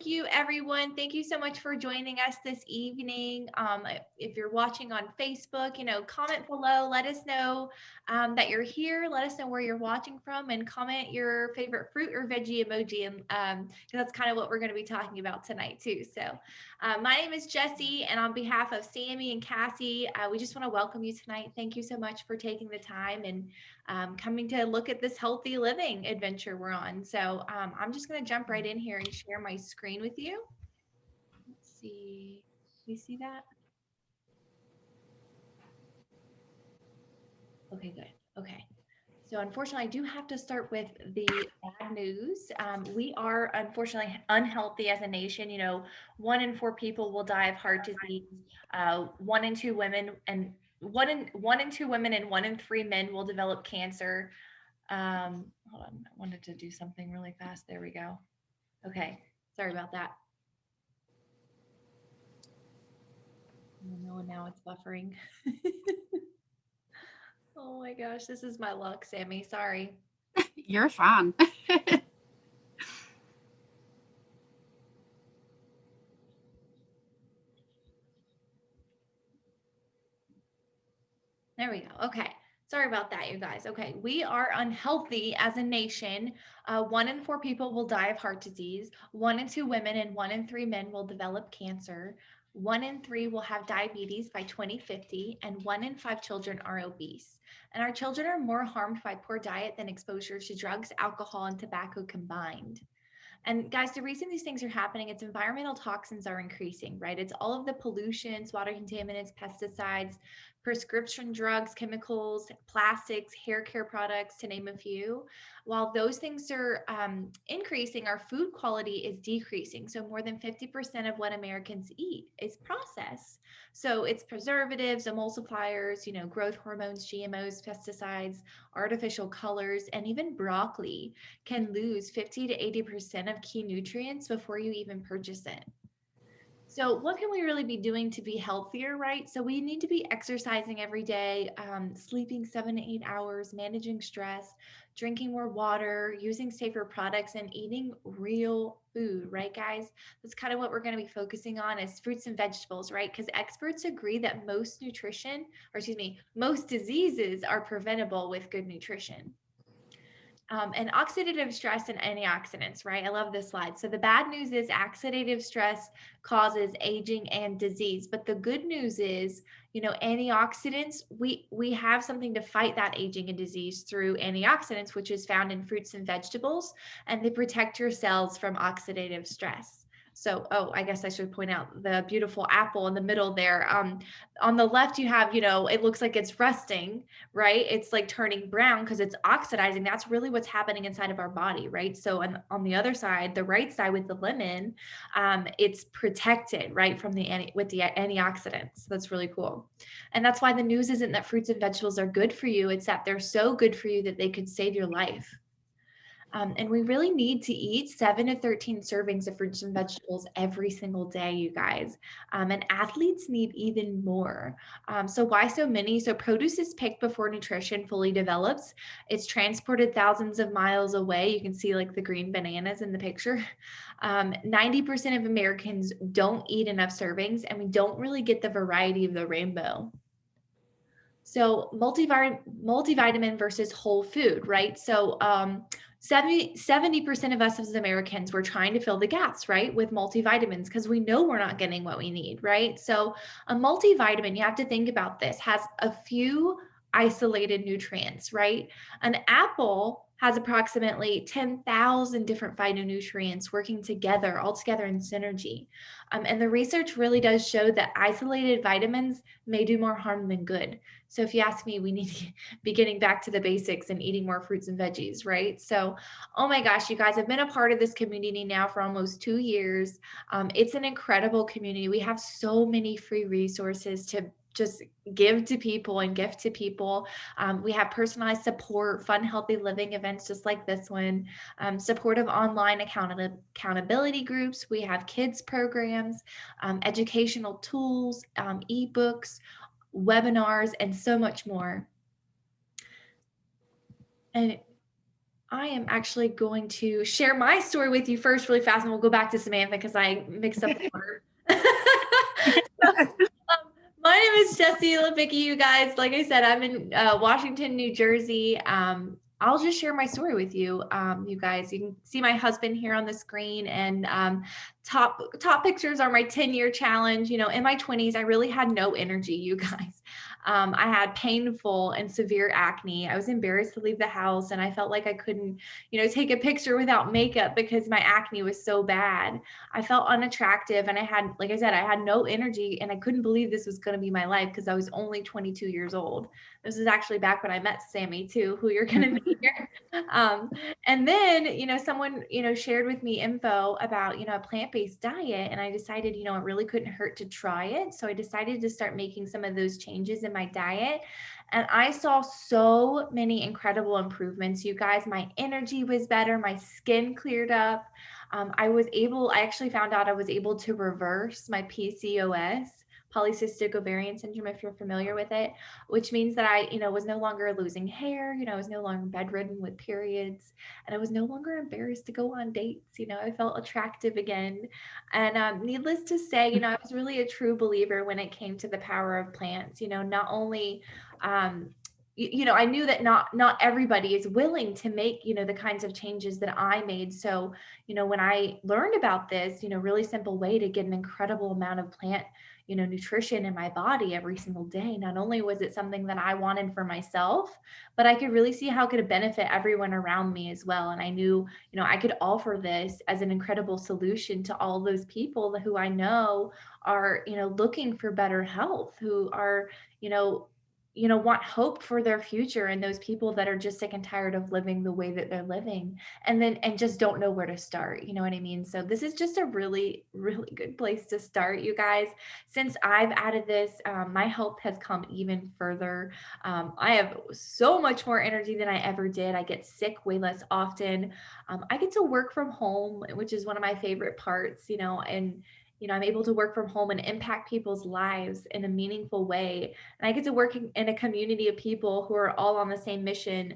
you, everyone. Thank you so much for joining us this evening. If you're watching on Facebook, comment below. Let us know that you're here. Let us know where you're watching from, and comment your favorite fruit or veggie emoji. And 'cause that's kind of what we're going to be talking about tonight too. So, my name is Jessie, and on behalf of Sami and Cassie, we just want to welcome you tonight. Thank you so much for taking the time and coming to look at this healthy living adventure we're on. So I'm just going to jump right in here and share my screen with you. Let's see. You see that? Okay, good. Okay. So unfortunately, I do have to start with the bad news. We are unfortunately unhealthy as a nation. 1 in 4 people will die of heart disease. 1 in 2 women and 1 in 2 women and 1 in 3 men will develop cancer. Hold on, I wanted to do something really fast. There we go. Okay, sorry about that. Oh no, now it's buffering. Oh my gosh, this is my luck, Sami. Sorry. You're fine. There we go. Okay. Sorry about that, you guys. Okay. We are unhealthy as a nation. 1 in 4 people will die of heart disease. 1 in 2 women and 1 in 3 men will develop cancer. 1 in 3 will have diabetes by 2050, and 1 in 5 children are obese. And our children are more harmed by poor diet than exposure to drugs, alcohol, and tobacco combined. And guys, the reason these things are happening, it's environmental toxins are increasing, right? It's all of the pollutions, water contaminants, pesticides, prescription drugs, chemicals, plastics, hair care products, to name a few. While those things are increasing, our food quality is decreasing. So more than 50% of what Americans eat is processed. So it's preservatives, emulsifiers, growth hormones, GMOs, pesticides, artificial colors, and even broccoli can lose 50 to 80% of key nutrients before you even purchase it. So, what can we really be doing to be healthier, right? So, we need to be exercising every day, sleeping 7 to 8 hours, managing stress, drinking more water, using safer products, and eating real food, right, guys? That's kind of what we're going to be focusing on is fruits and vegetables, right? Because experts agree that most nutrition, or excuse me, most diseases are preventable with good nutrition. And oxidative stress and antioxidants, right? I love this slide. So the bad news is oxidative stress causes aging and disease, but the good news is, antioxidants, we have something to fight that aging and disease through antioxidants, which is found in fruits and vegetables, and they protect your cells from oxidative stress. So, oh, I guess I should point out the beautiful apple in the middle there. On the left, you have, it looks like it's rusting, right? It's like turning brown because it's oxidizing. That's really what's happening inside of our body, right? So on the other side, the right side with the lemon, it's protected, right, from with the antioxidants. That's really cool. And that's why the news isn't that fruits and vegetables are good for you. It's that they're so good for you that they could save your life. And we really need to eat 7 to 13 servings of fruits and vegetables every single day, you guys. And athletes need even more. So, why so many? So, produce is picked before nutrition fully develops. It's transported thousands of miles away. You can see like the green bananas in the picture. 90% of Americans don't eat enough servings, and we don't really get the variety of the rainbow. So multivitamin versus whole food, right? So 70% of us as Americans, we're trying to fill the gaps, right, with multivitamins because we know we're not getting what we need, right? So a multivitamin, you have to think about this, has a few isolated nutrients, right? An apple has approximately 10,000 different phytonutrients working together, all together in synergy. And the research really does show that isolated vitamins may do more harm than good. So if you ask me, we need to be getting back to the basics and eating more fruits and veggies, right? So, oh my gosh, you guys have been a part of this community now for almost 2 years. It's an incredible community. We have so many free resources to just give to people and gift to people. We have personalized support, fun, healthy living events just like this one, supportive online accountability groups. We have kids programs, educational tools, ebooks, webinars, and so much more. And I am actually going to share my story with you first, really fast, and we'll go back to Samantha because I mixed up the order. My name is Jessie Lipicki, you guys. Like I said, I'm in Washington, New Jersey. I'll just share my story with you, you guys. You can see my husband here on the screen, and top pictures are my 10-year challenge. You know, in my 20s, I really had no energy, you guys. I had painful and severe acne. I was embarrassed to leave the house, and I felt like I couldn't, take a picture without makeup because my acne was so bad. I felt unattractive, and I had, like I said, I had no energy, and I couldn't believe this was going to be my life because I was only 22 years old. This is actually back when I met Sami too, who you're going to meet here. Um, and then, someone, shared with me info about, a plant-based diet, and I decided, it really couldn't hurt to try it. So I decided to start making some of those changes in my diet. And I saw so many incredible improvements, you guys. My energy was better, my skin cleared up. I actually found out I was able to reverse my PCOS, polycystic ovarian syndrome, if you're familiar with it, which means that I, was no longer losing hair, I was no longer bedridden with periods, and I was no longer embarrassed to go on dates. I felt attractive again. And needless to say, I was really a true believer when it came to the power of plants. Not only um, I knew that not everybody is willing to make, the kinds of changes that I made. So, when I learned about this, really simple way to get an incredible amount of plant, nutrition in my body every single day, not only was it something that I wanted for myself, but I could really see how it could benefit everyone around me as well. And I knew, I could offer this as an incredible solution to all those people who I know are, looking for better health, who are, want hope for their future, and those people that are just sick and tired of living the way that they're living, and just don't know where to start. You know what I mean? So this is just a really, really good place to start, you guys. Since I've added this, my health has come even further. I have so much more energy than I ever did. I get sick way less often. I get to work from home, which is one of my favorite parts, and I'm able to work from home and impact people's lives in a meaningful way. And I get to work in a community of people who are all on the same mission,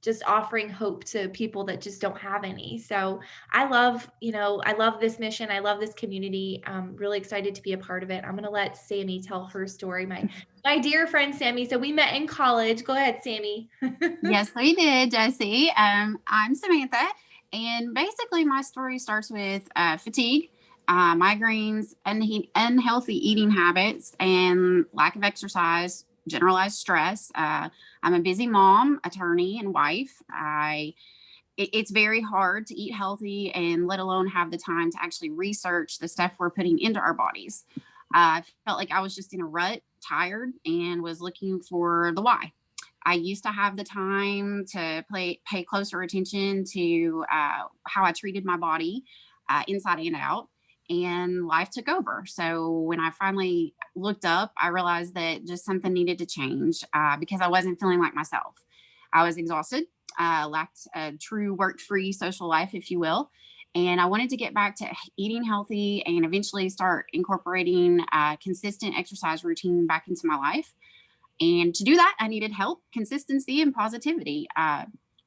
just offering hope to people that just don't have any. So I love this mission. I love this community. I'm really excited to be a part of it. I'm going to let Sami tell her story. My dear friend, Sami. So we met in college. Go ahead, Sami. Yes, we did, Jessie. I'm Samantha, and basically, my story starts with fatigue, migraines, unhealthy eating habits, and lack of exercise, generalized stress. I'm a busy mom, attorney, and wife. It's very hard to eat healthy and let alone have the time to actually research the stuff we're putting into our bodies. I felt like I was just in a rut, tired, and was looking for the why. I used to have the time to pay closer attention to how I treated my body inside and out, and life took over. So when I finally looked up, I realized that just something needed to change because I wasn't feeling like myself. I was exhausted, lacked a true work free social life, if you will. And I wanted to get back to eating healthy and eventually start incorporating a consistent exercise routine back into my life. And to do that, I needed help, consistency, and positivity.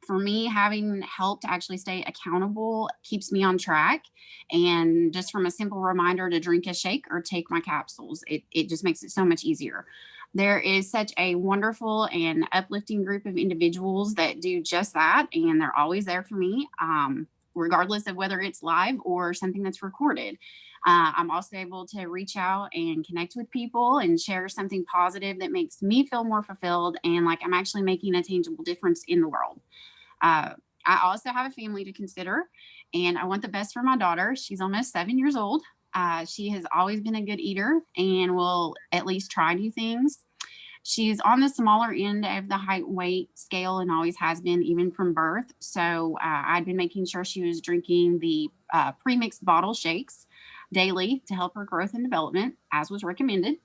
For me, having help to actually stay accountable keeps me on track. And just from a simple reminder to drink a shake or take my capsules, it just makes it so much easier. There is such a wonderful and uplifting group of individuals that do just that. And they're always there for me, regardless of whether it's live or something that's recorded. I'm also able to reach out and connect with people and share something positive that makes me feel more fulfilled and like I'm actually making a tangible difference in the world. Uh, I also have a family to consider, and I want the best for my daughter. She's almost 7 years old. She has always been a good eater and will at least try new things. She's on the smaller end of the height weight scale and always has been, even from birth. So I'd been making sure she was drinking the pre-mixed bottle shakes daily to help her growth and development, as was recommended.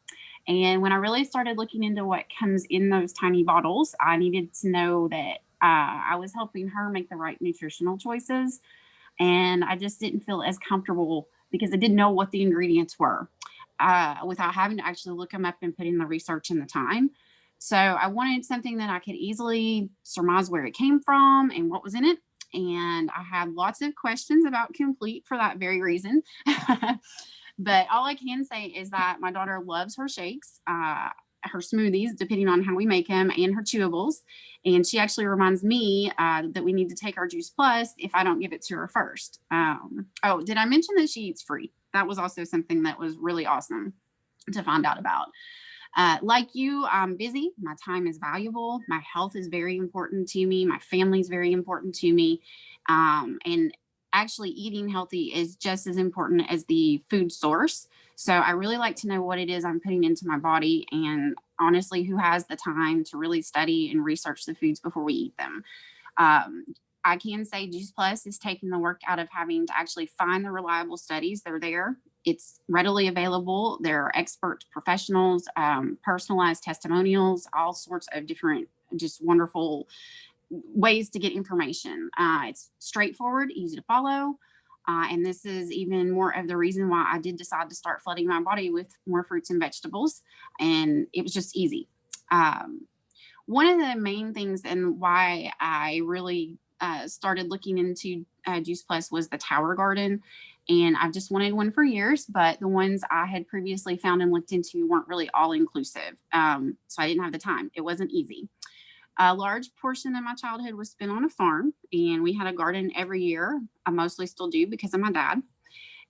And when I really started looking into what comes in those tiny bottles, I needed to know that I was helping her make the right nutritional choices. And I just didn't feel as comfortable because I didn't know what the ingredients were without having to actually look them up and put in the research and the time. So I wanted something that I could easily surmise where it came from and what was in it. And I had lots of questions about Complete for that very reason. But all I can say is that my daughter loves her shakes, her smoothies, depending on how we make them, and her chewables. And she actually reminds me that we need to take our Juice Plus if I don't give it to her first. Oh, did I mention that she eats free? That was also something that was really awesome to find out about. Like you, I'm busy. My time is valuable. My health is very important to me. My family is very important to me. And actually, eating healthy is just as important as the food source. So I really like to know what it is I'm putting into my body. And honestly, who has the time to really study and research the foods before we eat them? Um, I can say Juice Plus is taking the work out of having to actually find the reliable studies. They're there. It's readily available. There are expert professionals, personalized testimonials, all sorts of different, just wonderful ways to get information. It's straightforward, easy to follow. And this is even more of the reason why I did decide to start flooding my body with more fruits and vegetables. And it was just easy. Um, One of the main things and why I really started looking into Juice Plus was the Tower Garden. And I've just wanted one for years, but the ones I had previously found and looked into weren't really all inclusive. So I didn't have the time. It wasn't easy. A large portion of my childhood was spent on a farm, and we had a garden every year. I mostly still do because of my dad.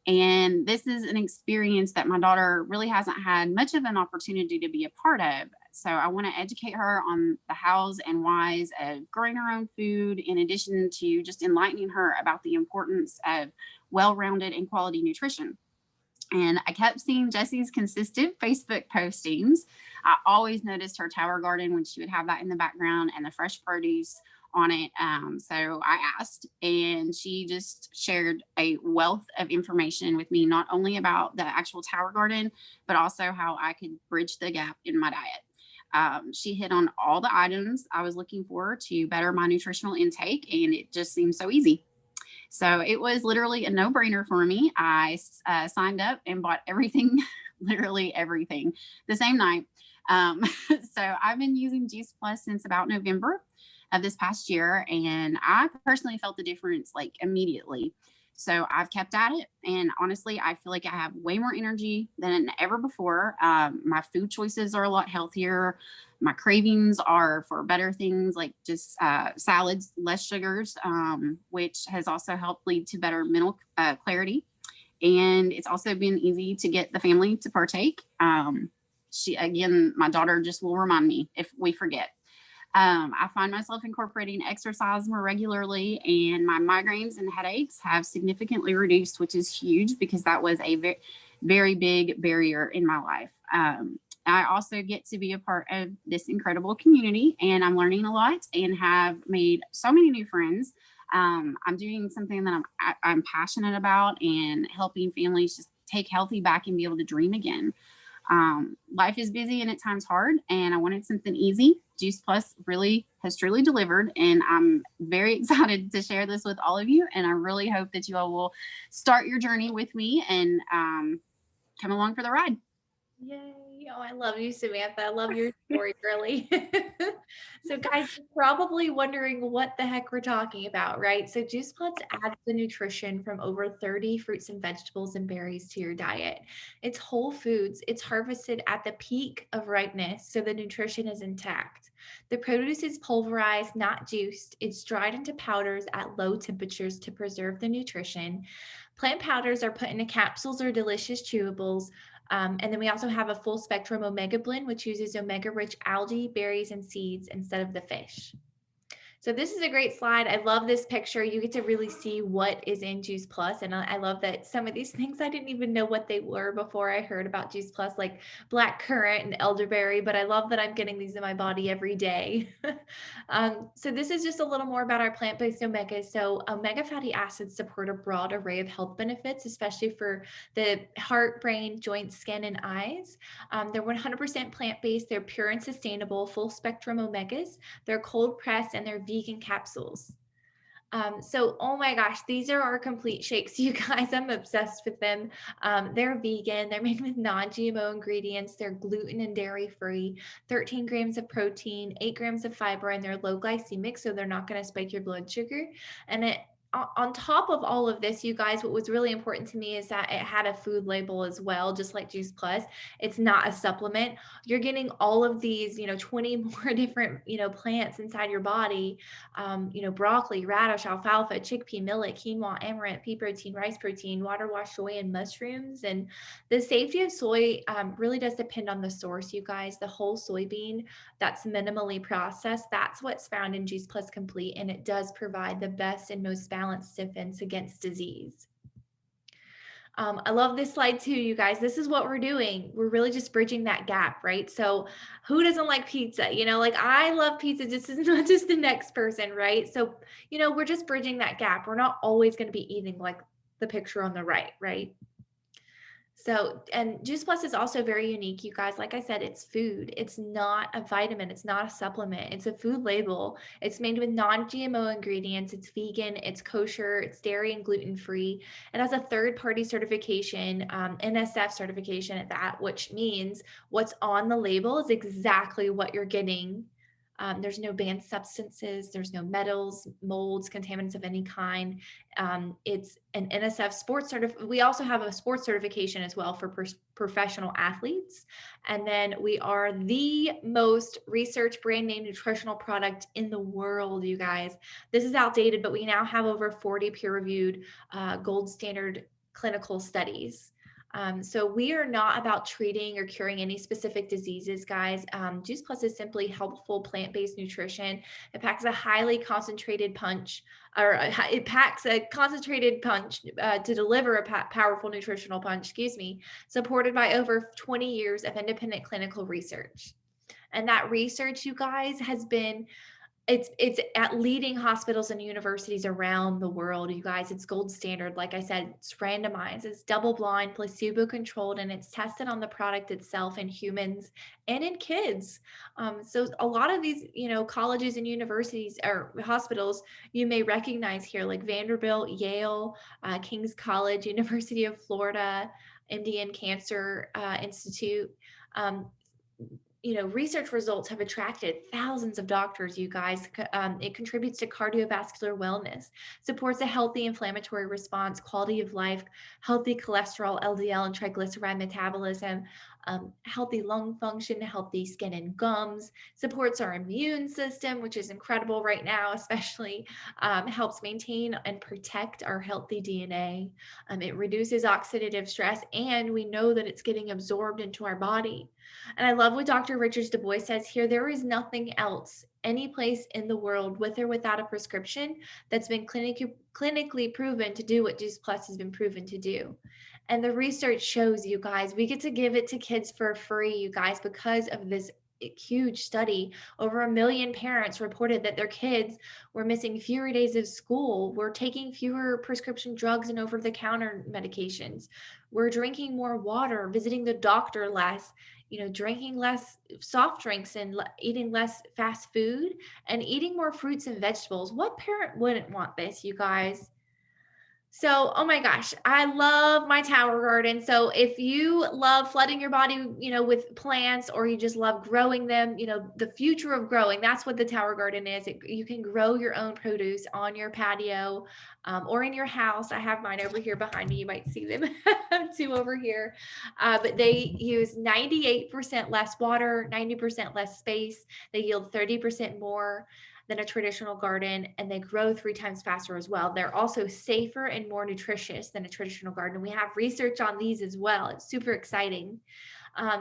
And this is an experience that my daughter really hasn't had much of an opportunity to be a part of. So I want to educate her on the hows and whys of growing her own food, in addition to just enlightening her about the importance of well rounded and quality nutrition. And I kept seeing Jessie's consistent Facebook postings. I always noticed her tower garden when she would have that in the background and the fresh produce on it. So I asked, and she just shared a wealth of information with me, not only about the actual tower garden, but also how I could bridge the gap in my diet. She hit on all the items I was looking for to better my nutritional intake, and it just seemed so easy. So it was literally a no brainer for me. I signed up and bought everything, literally everything, the same night. So I've been using Juice Plus since about November of this past year, and I personally felt the difference like immediately. So I've kept at it, and honestly, I feel like I have way more energy than ever before. My food choices are a lot healthier. My cravings are for better things like just salads, less sugars, which has also helped lead to better mental clarity. And it's also been easy to get the family to partake. Again, my daughter just will remind me if we forget. I find myself incorporating exercise more regularly, and my migraines and headaches have significantly reduced, which is huge because that was a very big barrier in my life. I also get to be a part of this incredible community, and I'm learning a lot and have made so many new friends. I'm doing something that I'm passionate about, and helping families just take healthy back and be able to dream again. Life is busy and at times hard, and I wanted something easy. Juice Plus really has truly delivered, and I'm very excited to share this with all of you. And I really hope that you all will start your journey with me and come along for the ride. Yay. Oh, I love you, Samantha. I love your story, girly. So, guys, you're probably wondering what the heck we're talking about, right? So, Juice Plus adds the nutrition from over 30 fruits and vegetables and berries to your diet. It's whole foods, it's harvested at the peak of ripeness, so the nutrition is intact. The produce is pulverized, not juiced. It's dried into powders at low temperatures to preserve the nutrition. Plant powders are put into capsules or delicious chewables. And then we also have a full spectrum omega blend, which uses omega rich algae, berries, and seeds instead of the fish. So this is a great slide. I love this picture. You get to really see what is in Juice Plus. And I love that some of these things I didn't even know what they were before I heard about Juice Plus, like black currant and elderberry. But I love that I'm getting these in my body every day. So this is just a little more about our plant-based omegas. So omega fatty acids support a broad array of health benefits, especially for the heart, brain, joints, skin, and eyes. They're 100% plant-based. They're pure and sustainable, full spectrum omegas. They're cold pressed and they're vegan capsules. So, oh my gosh, these are our complete shakes, you guys. I'm obsessed with them. They're vegan, they're made with non GMO ingredients, they're gluten and dairy free, 13 grams of protein, 8 grams of fiber, and they're low glycemic, so they're not going to spike your blood sugar. And on top of all of this, you guys, what was really important to me is that it had a food label as well, just like Juice Plus. It's not a supplement. You're getting all of these, 20 more different, plants inside your body, broccoli, radish, alfalfa, chickpea, millet, quinoa, amaranth, pea protein, rice protein, water wash soy, and mushrooms. And the safety of soy really does depend on the source, you guys. The whole soybean that's minimally processed, that's what's found in Juice Plus Complete, and it does provide the best and most balanced defense against disease. I love this slide too, you guys. This is what we're doing. We're really just bridging that gap, right? So, who doesn't like pizza? Like I love pizza just as much as the next person, right? So, we're just bridging that gap. We're not always going to be eating like the picture on the right, right? So, and Juice Plus is also very unique, you guys. Like I said, it's food. It's not a vitamin. It's not a supplement. It's a food label. It's made with non-GMO ingredients. It's vegan. It's kosher. It's dairy and gluten-free. It has a third-party certification, NSF certification at that, which means what's on the label is exactly what you're getting. There's no banned substances, there's no metals, molds, contaminants of any kind. It's an NSF sports certificate. We also have a sports certification as well for professional athletes. And then we are the most research brand name nutritional product in the world, you guys. This is outdated, but we now have over 40 peer-reviewed gold standard clinical studies. So we are not about treating or curing any specific diseases, guys. Juice Plus is simply helpful plant-based nutrition. It packs a highly concentrated punch, or it packs a concentrated punch to deliver a powerful nutritional punch, supported by over 20 years of independent clinical research. And that research, you guys, has been it's at leading hospitals and universities around the world, you guys. It's gold standard. Like I said, it's randomized, it's double blind, placebo controlled, and it's tested on the product itself in humans and in kids. So a lot of these, colleges and universities or hospitals you may recognize here, like Vanderbilt, Yale, King's College, University of Florida, Indian Cancer Institute. Um, research results have attracted thousands of doctors, you guys. It contributes to cardiovascular wellness, supports a healthy inflammatory response, quality of life, healthy cholesterol, LDL, and triglyceride metabolism, healthy lung function, healthy skin and gums, supports our immune system, which is incredible right now, especially helps maintain and protect our healthy DNA. It reduces oxidative stress, and we know that it's getting absorbed into our body. And I love what Dr. Richards Du Bois says here. There is nothing else, any place in the world, with or without a prescription, that's been clinically proven to do what Juice Plus has been proven to do. And the research shows, you guys, we get to give it to kids for free, you guys, because of this huge study. Over 1 million parents reported that their kids were missing fewer days of school, were taking fewer prescription drugs and over-the-counter medications, we're drinking more water, visiting the doctor less, drinking less soft drinks and eating less fast food and eating more fruits and vegetables. What parent wouldn't want this, you guys? So, oh my gosh, I love my tower garden. So, if you love flooding your body, with plants, or you just love growing them, the future of growing, that's what the tower garden is. You can grow your own produce on your patio or in your house. I have mine over here behind me. You might see them two over here. But they use 98% less water, 90% less space. They yield 30% more than a traditional garden, and they grow 3 times faster as well. They're also safer and more nutritious than a traditional garden. We have research on these as well. It's super exciting.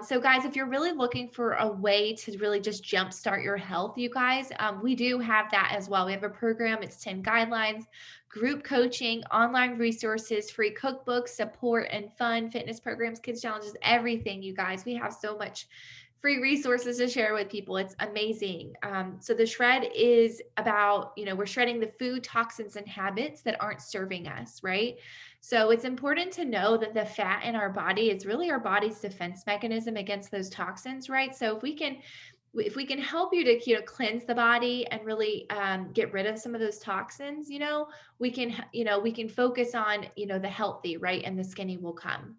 So guys, if you're really looking for a way to really just jumpstart your health, you guys, we do have that as well. We have a program. It's 10 guidelines, group coaching, online resources, free cookbooks, support and fun, fitness programs, kids challenges, everything, you guys. We have so much free resources to share with people. It's amazing. So the shred is about, we're shredding the food, toxins, and habits that aren't serving us, right? So it's important to know that the fat in our body is really our body's defense mechanism against those toxins, right? So if we can if we can help you to, cleanse the body and really get rid of some of those toxins, we can, we can focus on, the healthy, right? And the skinny will come.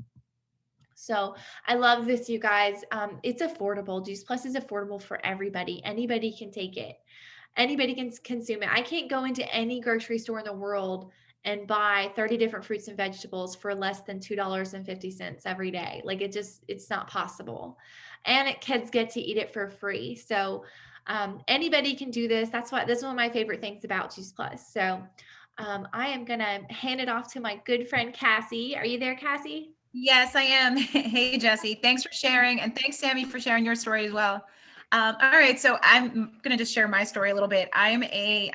So I love this, you guys. It's affordable. Juice Plus is affordable for everybody. Anybody can take it. Anybody can consume it. I can't go into any grocery store in the world and buy 30 different fruits and vegetables for less than $2.50 every day. Like it's not possible. And kids get to eat it for free. So anybody can do this. That's one of my favorite things about Juice Plus. So I am gonna hand it off to my good friend Cassie. Are you there, Cassie? Yes, I am. Hey, Jessie. Thanks for sharing. And thanks, Sami, for sharing your story as well. All right. So I'm going to just share my story a little bit. I'm a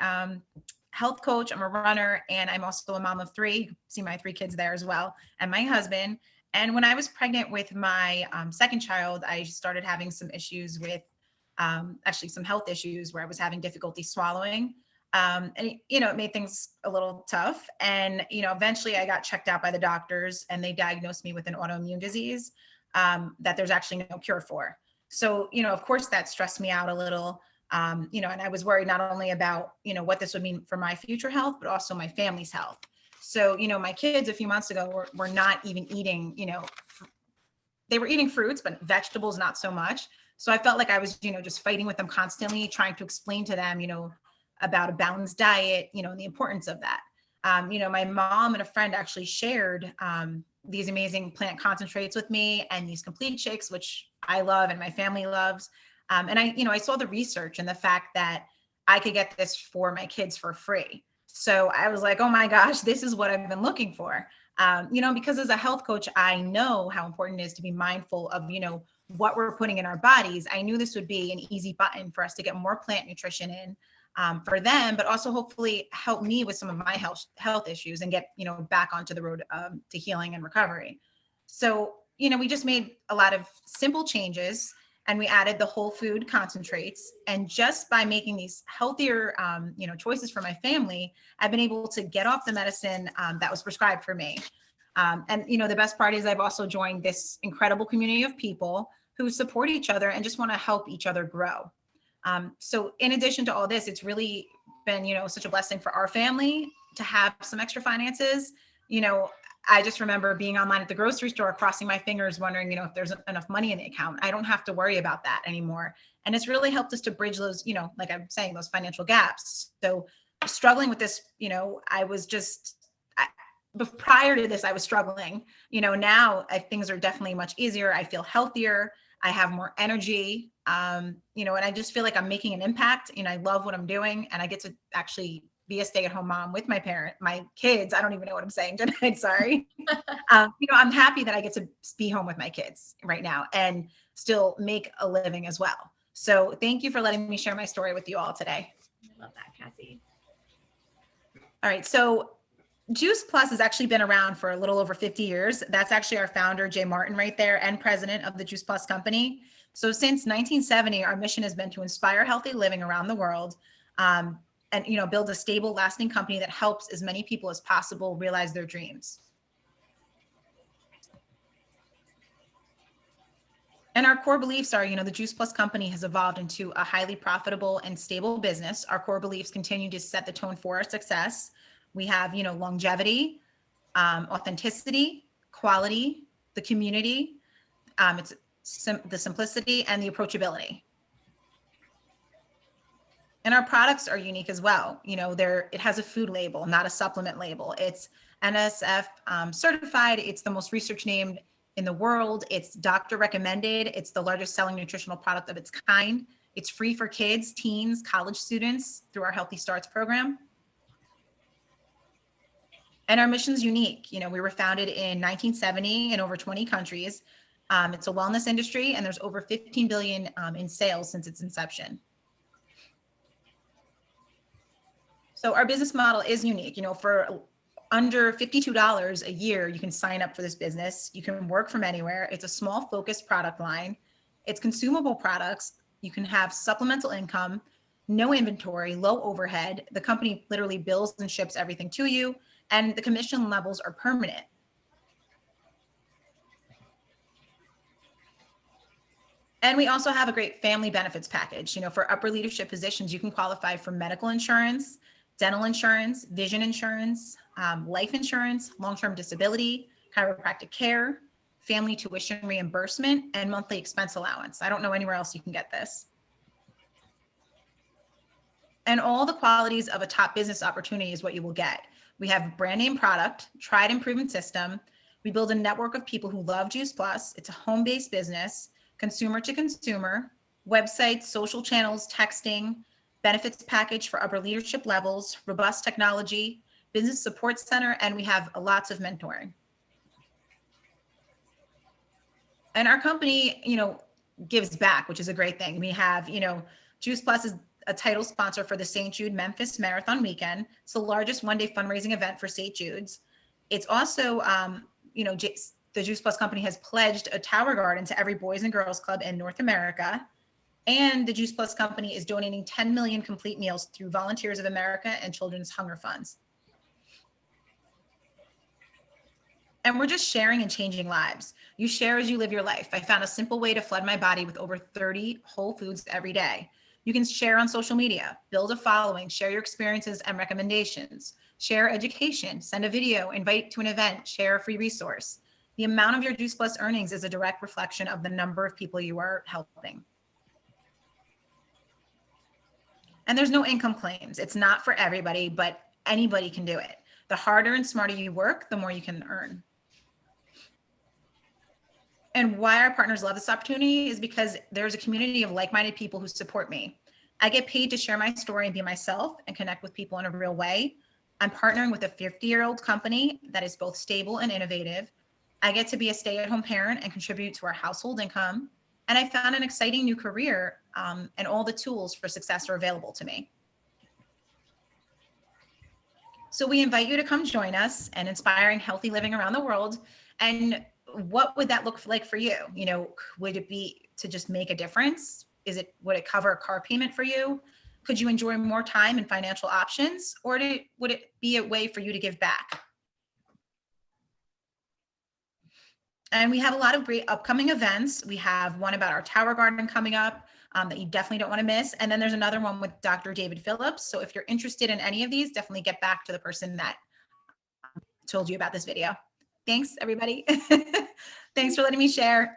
health coach. I'm a runner, and I'm also a mom of three. You can see my three kids there as well, and my husband. And when I was pregnant with my second child, I started having some issues with actually some health issues where I was having difficulty swallowing. And it made things a little tough. And eventually I got checked out by the doctors, and they diagnosed me with an autoimmune disease that there's actually no cure for. So of course that stressed me out a little. And I was worried not only about what this would mean for my future health, but also my family's health. So my kids a few months ago were not even eating. They were eating fruits, but vegetables not so much. So I felt like I was just fighting with them constantly, trying to explain to them about a balanced diet, and the importance of that. My mom and a friend actually shared these amazing plant concentrates with me and these complete shakes, which I love and my family loves. And I saw the research and the fact that I could get this for my kids for free. So I was like, oh my gosh, this is what I've been looking for. Because as a health coach, I know how important it is to be mindful of, what we're putting in our bodies. I knew this would be an easy button for us to get more plant nutrition in. For them, but also hopefully help me with some of my health issues and get, back onto the road to healing and recovery. So, we just made a lot of simple changes, and we added the whole food concentrates. And just by making these healthier, choices for my family, I've been able to get off the medicine that was prescribed for me. And, the best part is I've also joined this incredible community of people who support each other and just want to help each other grow. So in addition to all this, it's really been, such a blessing for our family to have some extra finances. I just remember being online at the grocery store, crossing my fingers, wondering, if there's enough money in the account. I don't have to worry about that anymore. And it's really helped us to bridge those, like I'm saying, those financial gaps. So struggling with this, prior to this, I was struggling. Now things are definitely much easier. I feel healthier. I have more energy, and I just feel like I'm making an impact. I love what I'm doing, and I get to actually be a stay-at-home mom with my kids. I don't even know what I'm saying tonight. Sorry. I'm happy that I get to be home with my kids right now and still make a living as well. So thank you for letting me share my story with you all today. I love that, Cassie. All right. So Juice Plus has actually been around for a little over 50 years. That's actually our founder, Jay Martin, right there, and president of the Juice Plus company. So since 1970, our mission has been to inspire healthy living around the world, and build a stable, lasting company that helps as many people as possible realize their dreams. And our core beliefs are, the Juice Plus company has evolved into a highly profitable and stable business. Our core beliefs continue to set the tone for our success. We have, longevity, authenticity, quality, the community, it's the simplicity and the approachability. And our products are unique as well. It has a food label, not a supplement label. It's NSF certified. It's the most research named in the world. It's doctor recommended. It's the largest selling nutritional product of its kind. It's free for kids, teens, college students through our Healthy Starts program. And our mission is unique. We were founded in 1970 in over 20 countries. It's a wellness industry, and there's over 15 billion in sales since its inception. So our business model is unique. For under $52 a year, you can sign up for this business. You can work from anywhere. It's a small focused product line. It's consumable products. You can have supplemental income, no inventory, low overhead. The company literally bills and ships everything to you, and the commission levels are permanent. And we also have a great family benefits package. You know, for upper leadership positions, you can qualify for medical insurance, dental insurance, vision insurance, life insurance, long-term disability, chiropractic care, family tuition reimbursement, and monthly expense allowance. I don't know anywhere else you can get this. And all the qualities of a top business opportunity is what you will get. We have brand name product, tried and proven system. We build a network of people who love Juice Plus. It's a home-based business, consumer to consumer, websites, social channels, texting, benefits package for upper leadership levels, robust technology, business support center, and we have lots of mentoring. And our company, you know, gives back, which is a great thing. We have, you know, Juice Plus is a title sponsor for the St. Jude Memphis Marathon Weekend. It's the largest one-day fundraising event for St. Jude's. It's also, you know, the Juice Plus company has pledged a tower garden to every Boys and Girls Club in North America. And the Juice Plus company is donating 10 million complete meals through Volunteers of America and Children's Hunger Funds. And we're just sharing and changing lives. You share as you live your life. I found a simple way to flood my body with over 30 whole foods every day. You can share on social media, build a following, share your experiences and recommendations, share education, send a video, invite to an event, share a free resource. The amount of your Juice Plus earnings is a direct reflection of the number of people you are helping. And there's no income claims. It's not for everybody, but anybody can do it. The harder and smarter you work, the more you can earn. And why our partners love this opportunity is because there's a community of like-minded people who support me. I get paid to share my story and be myself and connect with people in a real way. I'm partnering with a 50-year-old company that is both stable and innovative. I get to be a stay-at-home parent and contribute to our household income. And I found an exciting new career, and all the tools for success are available to me. So we invite you to come join us and inspiring healthy living around the world. And what would that look like for you? You know, would it be to just make a difference? Would it cover a car payment for you? Could you enjoy more time and financial options? Or would it be a way for you to give back? And we have a lot of great upcoming events. We have one about our tower garden coming up that you definitely don't want to miss. And then there's another one with Dr. David Phillips. So if you're interested in any of these, definitely get back to the person that told you about this video. Thanks, everybody. Thanks for letting me share.